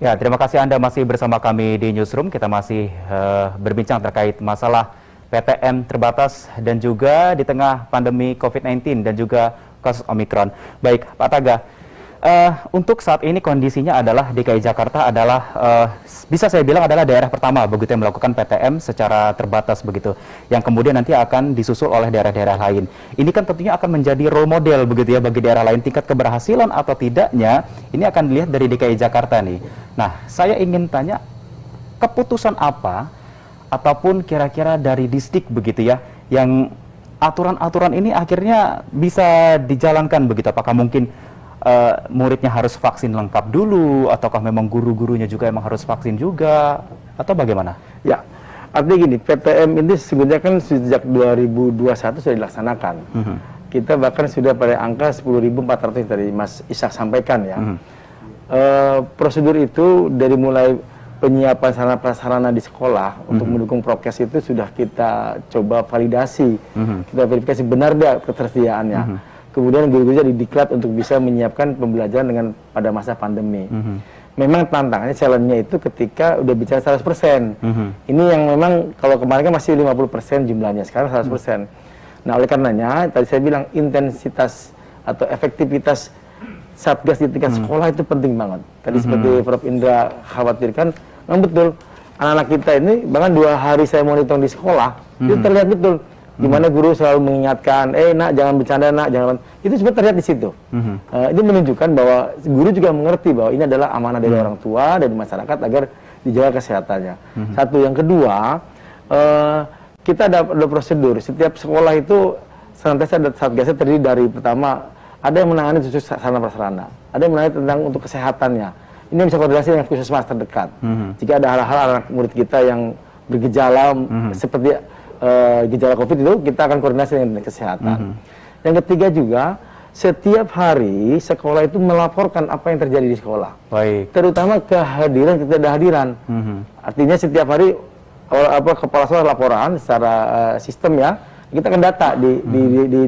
Ya, terima kasih Anda masih bersama kami di Newsroom. Kita masih berbincang terkait masalah PTM terbatas dan juga di tengah pandemi COVID-19 dan juga kasus Omikron. Baik, Pak Taga, untuk saat ini kondisinya adalah DKI Jakarta adalah bisa saya bilang adalah daerah pertama begitu yang melakukan PTM secara terbatas begitu, yang kemudian nanti akan disusul oleh daerah-daerah lain. Ini kan tentunya akan menjadi role model begitu ya bagi daerah lain. Tingkat keberhasilan atau tidaknya ini akan dilihat dari DKI Jakarta nih. Nah, saya ingin tanya keputusan apa ataupun kira-kira dari Disdik begitu ya yang aturan-aturan ini akhirnya bisa dijalankan begitu. Apakah mungkin muridnya harus vaksin lengkap dulu, ataukah memang guru-gurunya juga emang harus vaksin juga, atau bagaimana? Ya, artinya gini, PTM ini sebenarnya kan sejak 2021 sudah dilaksanakan. Kita bahkan sudah pada angka 10.400 tadi Mas Ishak sampaikan ya. Prosedur itu dari mulai penyiapan sarana prasarana di sekolah untuk mendukung prokes itu sudah kita coba validasi. Kita verifikasi benar tidak ketersediaannya. Kemudian guru-guru didiklat untuk bisa menyiapkan pembelajaran dengan pada masa pandemi. Memang tantangannya, challenge-nya itu ketika udah bicara 100%. Ini yang memang kalau kemarin kan masih 50% jumlahnya, sekarang 100%. Nah, oleh karenanya tadi saya bilang intensitas atau efektivitas Satgas di tingkat sekolah itu penting banget. Tadi seperti Prof. Indra khawatirkan, memang betul anak-anak kita ini bahkan 2 hari saya monitor di sekolah, itu terlihat betul gimana guru selalu mengingatkan, nak jangan bercanda nak, jangan. Itu sebenarnya terlihat di situ. Itu menunjukkan bahwa guru juga mengerti bahwa ini adalah amanah dari orang tua dan masyarakat agar dijaga kesehatannya. Satu, yang kedua, kita ada prosedur. Setiap sekolah itu senantiasa ada satgasnya terdiri dari pertama ada yang menangani khusus sarana prasarana, ada yang menangani tentang untuk kesehatannya. Ini bisa koordinasi dengan puskesmas terdekat. Jika ada hal-hal anak murid kita yang bergejala seperti gejala COVID itu, kita akan koordinasi dengan kesehatan. Yang ketiga juga, setiap hari sekolah itu melaporkan apa yang terjadi di sekolah. Baik. Terutama kehadiran ketidakhadiran. Artinya setiap hari kepala sekolah laporan secara sistem ya, kita akan data di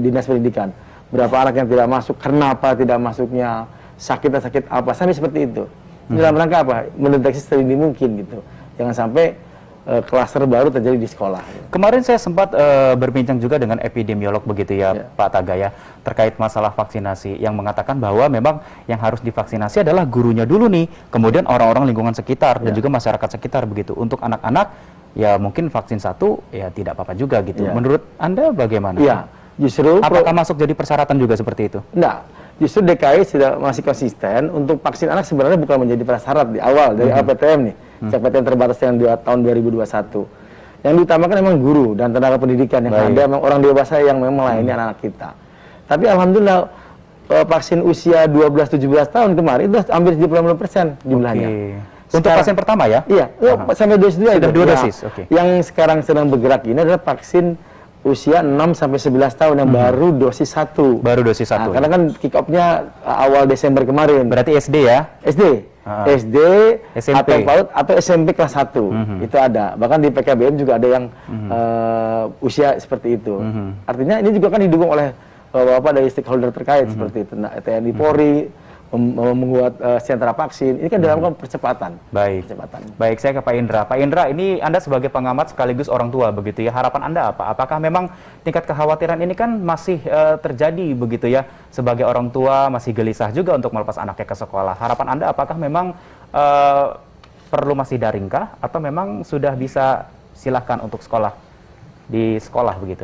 dinas pendidikan. Berapa anak yang tidak masuk, kenapa tidak masuknya, sakit apa, sampai seperti itu. Dalam rangka apa? Mendeteksi sedini mungkin gitu. Jangan sampai klaster baru terjadi di sekolah. Kemarin saya sempat berbincang juga dengan epidemiolog begitu ya, Pak Taga ya, terkait masalah vaksinasi yang mengatakan bahwa memang yang harus divaksinasi adalah gurunya dulu nih, kemudian orang-orang lingkungan sekitar dan juga masyarakat sekitar begitu. Untuk anak-anak ya mungkin vaksin satu ya tidak apa-apa juga gitu. Menurut Anda bagaimana? Iya, justru apakah masuk jadi persyaratan juga seperti itu? Enggak. Justru DKI sudah masih konsisten untuk vaksin anak sebenarnya bukan menjadi prasyarat di awal dari LPTM nih. PTM terbatas yang tahun 2021. Yang diutamakan memang guru dan tenaga pendidikan yang ada memang orang dewasa yang memang melayani anak-anak kita. Tapi alhamdulillah vaksin usia 12-17 tahun kemarin itu hampir 75% jumlahnya. Untuk vaksin pertama ya? Iya, sampai dosis 2 sudah 2 dosis. Yang sekarang sedang bergerak ini adalah vaksin usia 6-11 tahun yang baru dosis 1. Baru dosis 1. Karena kan kick off-nya awal Desember kemarin. Berarti SD ya? SD. SD, SMP. atau SMP kelas 1. Itu ada. Bahkan di PKBM juga ada yang usia seperti itu. Artinya ini juga kan didukung oleh Bapak dari stakeholder terkait seperti itu. TNI Polri membuat sentra vaksin. Ini kan dalam percepatan. Baik, saya ke Pak Indra. Pak Indra, ini Anda sebagai pengamat sekaligus orang tua begitu ya. Harapan Anda apa? Apakah memang tingkat kekhawatiran ini kan masih terjadi begitu ya? Sebagai orang tua masih gelisah juga untuk melepas anaknya ke sekolah. Harapan Anda apakah memang perlu masih daringkah atau memang sudah bisa silahkan untuk sekolah di sekolah begitu?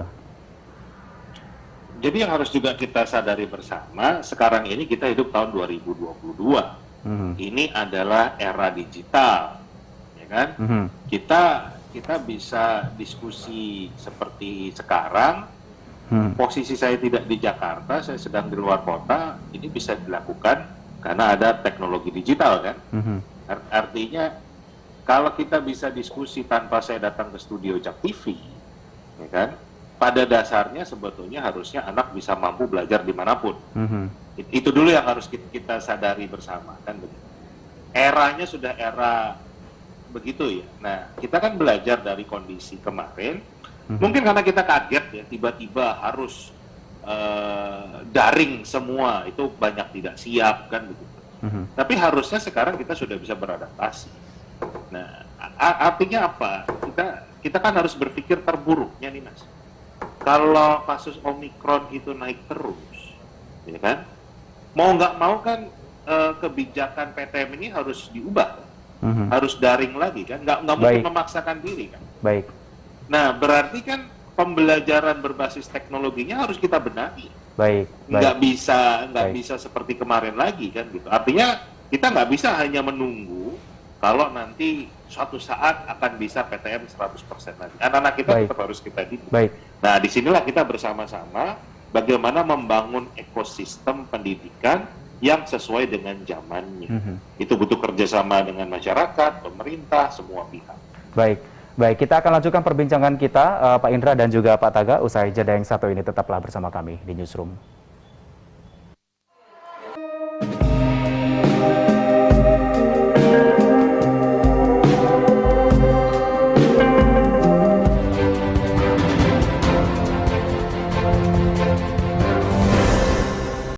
Jadi yang harus juga kita sadari bersama, sekarang ini kita hidup tahun 2022. Ini adalah era digital, ya kan? Kita bisa diskusi seperti sekarang. Posisi saya tidak di Jakarta, saya sedang di luar kota. Ini bisa dilakukan karena ada teknologi digital, kan? Artinya kalau kita bisa diskusi tanpa saya datang ke studio Jak TV, ya kan? Pada dasarnya sebetulnya harusnya anak bisa mampu belajar dimanapun. Itu dulu yang harus kita sadari bersama, kan begitu. Eranya sudah era begitu ya. Nah, kita kan belajar dari kondisi kemarin. Mungkin karena kita kaget ya, tiba-tiba harus daring semua, itu banyak tidak siap kan begitu. Tapi harusnya sekarang kita sudah bisa beradaptasi. Nah, artinya apa? Kita kan harus berpikir terburuknya nih, Mas. Kalau kasus Omikron itu naik terus, ya kan? Mau nggak mau kan kebijakan PTM ini harus diubah, harus daring lagi kan? Nggak mungkin memaksakan diri kan? Baik. Nah, berarti kan pembelajaran berbasis teknologinya harus kita benahi. Baik. Nggak bisa seperti kemarin lagi kan gitu. Artinya kita nggak bisa hanya menunggu kalau nanti suatu saat akan bisa PTM 100% lagi. Anak-anak kita tetap harus kita didik. Nah, disinilah kita bersama-sama bagaimana membangun ekosistem pendidikan yang sesuai dengan zamannya. Itu butuh kerjasama dengan masyarakat, pemerintah, semua pihak. Baik, kita akan lanjutkan perbincangan kita, Pak Indra dan juga Pak Taga, usai jeda yang satu ini. Tetaplah bersama kami di Newsroom.